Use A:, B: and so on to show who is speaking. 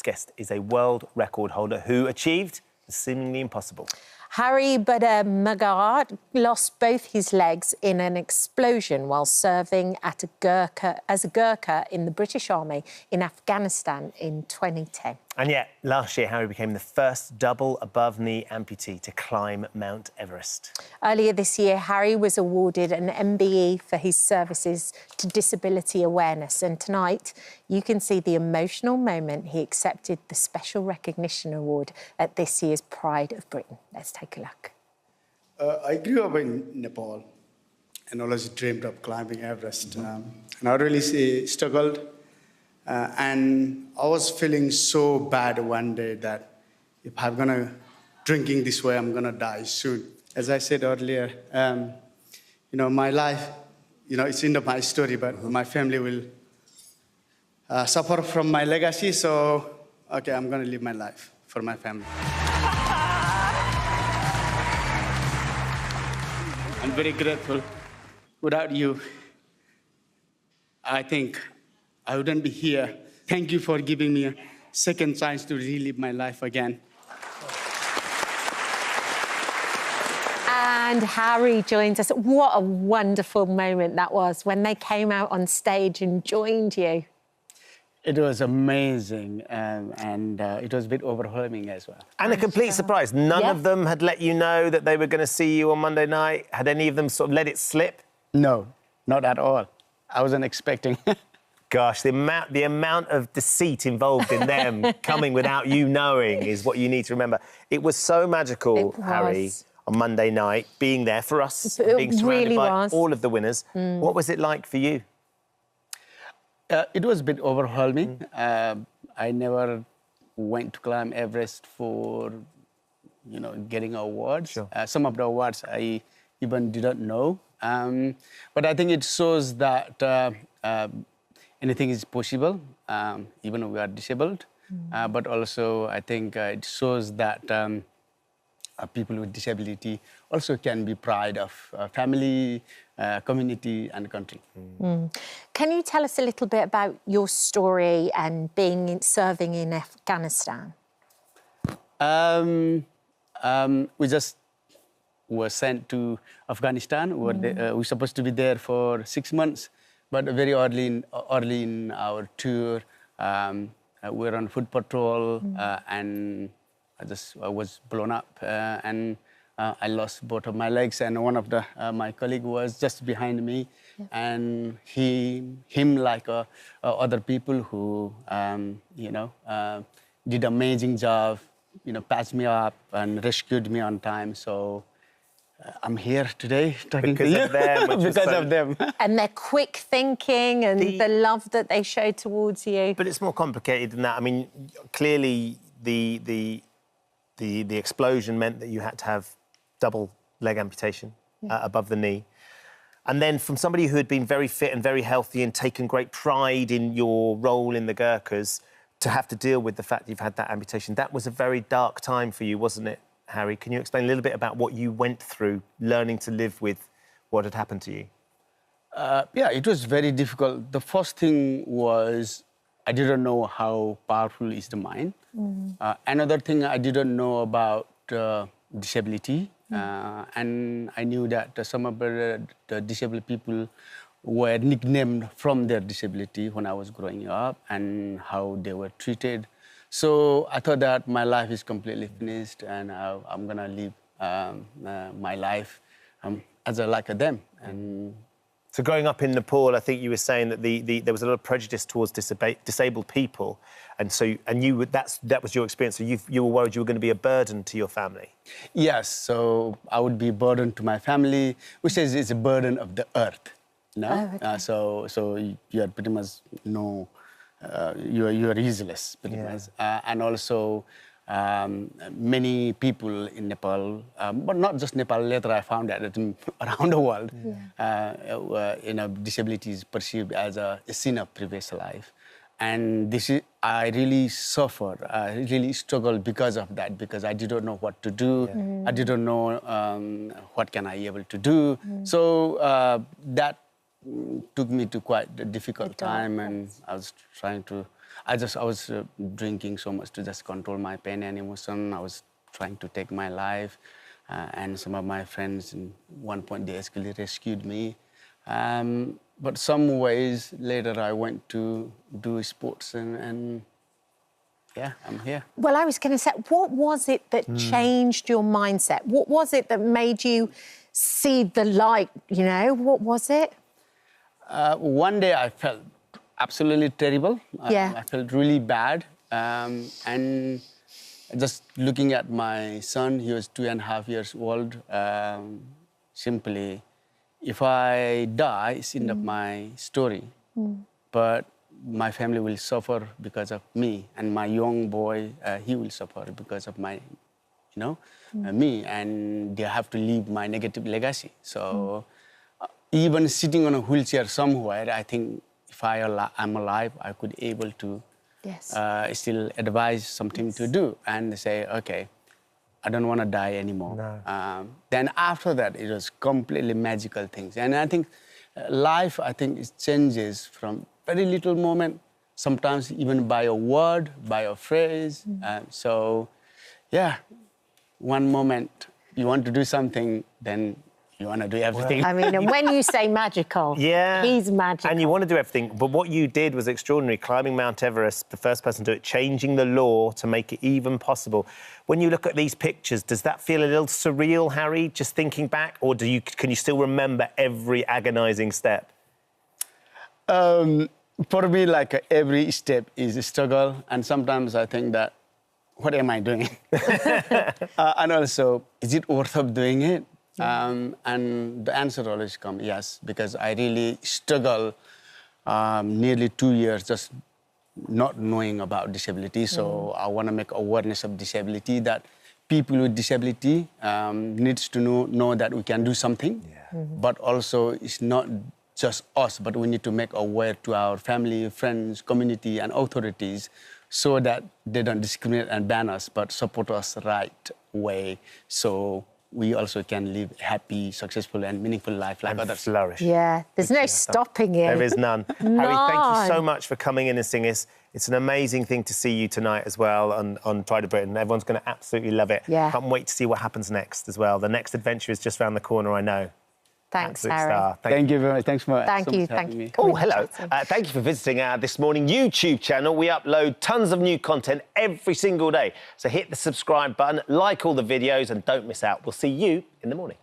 A: guest is a world record holder who achieved the seemingly impossible.
B: Hari Budha Magar lost both his legs in an explosion while serving as a Gurkha in the British Army in Afghanistan in 2010.
A: And yet, last year, Hari became the first double above-knee amputee to climb Mount Everest.
B: Earlier this year, Hari was awarded an MBE for his services to disability awareness. And tonight, you can see the emotional moment he accepted the Special Recognition Award at this year's Pride of Britain. Let's take a look.
C: I grew up in Nepal and always dreamed of climbing Everest. And I really struggled. And I was feeling so bad one day that if I'm gonna drinking this way, I'm gonna die soon. As I said earlier, my life, it's end of my story, but my family will suffer from my legacy. So, okay, I'm gonna live my life for my family. I'm very grateful. Without you, I think I wouldn't be here. Thank you for giving me a second chance to relive my life again.
B: And Hari joins us. What a wonderful moment that was when they came out on stage and joined you.
C: It was amazing, and it was a bit overwhelming as well.
A: And a complete surprise. None of them had let you know that they were going to see you on Monday night? Had any of them sort of let it slip?
C: No, not at all. I wasn't expecting.
A: Gosh, the amount of deceit involved in them coming without you knowing is what you need to remember. It was so magical, Hari, on Monday night, being there for us, being surrounded by all of the winners. What was it like for you?
C: It was a bit overwhelming. I never went to climb Everest for, getting awards.
A: Sure.
C: Some of the awards I even didn't know. But I think it shows that anything is possible, even though we are disabled. But also, I think it shows that people with disability also can be proud of family, community, and country.
B: Can you tell us a little bit about your story and serving in Afghanistan?
C: We just were sent to Afghanistan. We were supposed to be there for 6 months. But very early in our tour, we were on foot patrol, and I was blown up, and I lost both of my legs. And one of my colleague was just behind me, and him like other people who did amazing job, patched me up and rescued me on time. So. I'm here today talking to you because of them.
B: And their quick thinking and the love that they showed towards you.
A: But it's more complicated than that. I mean, clearly the explosion meant that you had to have double leg amputation above the knee. And then from somebody who had been very fit and very healthy and taken great pride in your role in the Gurkhas, to have to deal with the fact you've had that amputation, that was a very dark time for you, wasn't it, Hari? Can you explain a little bit about what you went through learning to live with what had happened to you?
C: Yeah, it was very difficult. The first thing was I didn't know how powerful is the mind. Another thing I didn't know about disability. And I knew that some of the disabled people were nicknamed from their disability when I was growing up and how they were treated. So I thought that my life is completely finished and I'm going to live my life as like them. And
A: so growing up in Nepal, I think you were saying that there was a lot of prejudice towards disabled people, and so that was your experience. So you were worried you were going to be a burden to your family.
C: Yes, so I would be a burden to my family, which is a burden of the earth. No, so you are pretty much you are useless pretty much, and also. Many people in Nepal, but not just Nepal, later I found that around the world, disability is perceived as a sin of previous life. And I really suffered, I really struggled because of that, because I didn't know what to do. I didn't know what can I be able to do. So that took me to quite a difficult time, and I was drinking so much to just control my pain and emotion. I was trying to take my life, and some of my friends, in one point, they actually rescued me. But some ways later, I went to do sports, and yeah, I'm here.
B: Well, I was going to say, what was it that changed your mindset? What was it that made you see the light, you know? What was it?
C: One day I felt absolutely terrible.
B: Yeah.
C: I felt really bad. And just looking at my son, he was 2.5 years old, simply, if I die, it's the end of my story. But my family will suffer because of me, and my young boy, he will suffer because of my, me, and they have to leave my negative legacy. So even sitting on a wheelchair somewhere, I think if I'm alive, I could able to still advise something to do and say, okay, I don't want to die anymore.
A: No.
C: Then after that, it was completely magical things. And I think life, it changes from very little moment, sometimes even by a word, by a phrase. So, yeah, one moment you want to do something, then you want to do everything.
B: I mean, and when you say magical, he's magical.
A: And you want to do everything, but what you did was extraordinary. Climbing Mount Everest, the first person to do it, changing the law to make it even possible. When you look at these pictures, does that feel a little surreal, Hari, just thinking back, or can you still remember every agonising step?
C: For me, like every step is a struggle, and sometimes I think that, what am I doing? And also, is it worth of doing it? And the answer always comes, yes, because I really struggle nearly 2 years just not knowing about disability. So I want to make awareness of disability, that people with disability needs to know that we can do something. But also it's not just us, but we need to make aware to our family, friends, community, and authorities, so that they don't discriminate and ban us, but support us the right way, so we also can live happy, successful, and meaningful life like others.
A: Flourish.
B: Yeah, there's no stopping you.
A: There is none. Hari, thank you so much for coming in and singing us. It's an amazing thing to see you tonight as well on Pride of Britain. Everyone's going to absolutely love it.
B: Yeah.
A: Can't wait to see what happens next as well. The next adventure is just around the corner, I know.
B: Thanks,
A: Absolute
B: Hari.
A: star.
C: Thank you very much. Thanks for
B: Thank you.
C: having me.
A: Oh, hello. Thank you for visiting our This Morning YouTube channel. We upload tons of new content every single day. So hit the subscribe button, like all the videos, and don't miss out. We'll see you in the morning.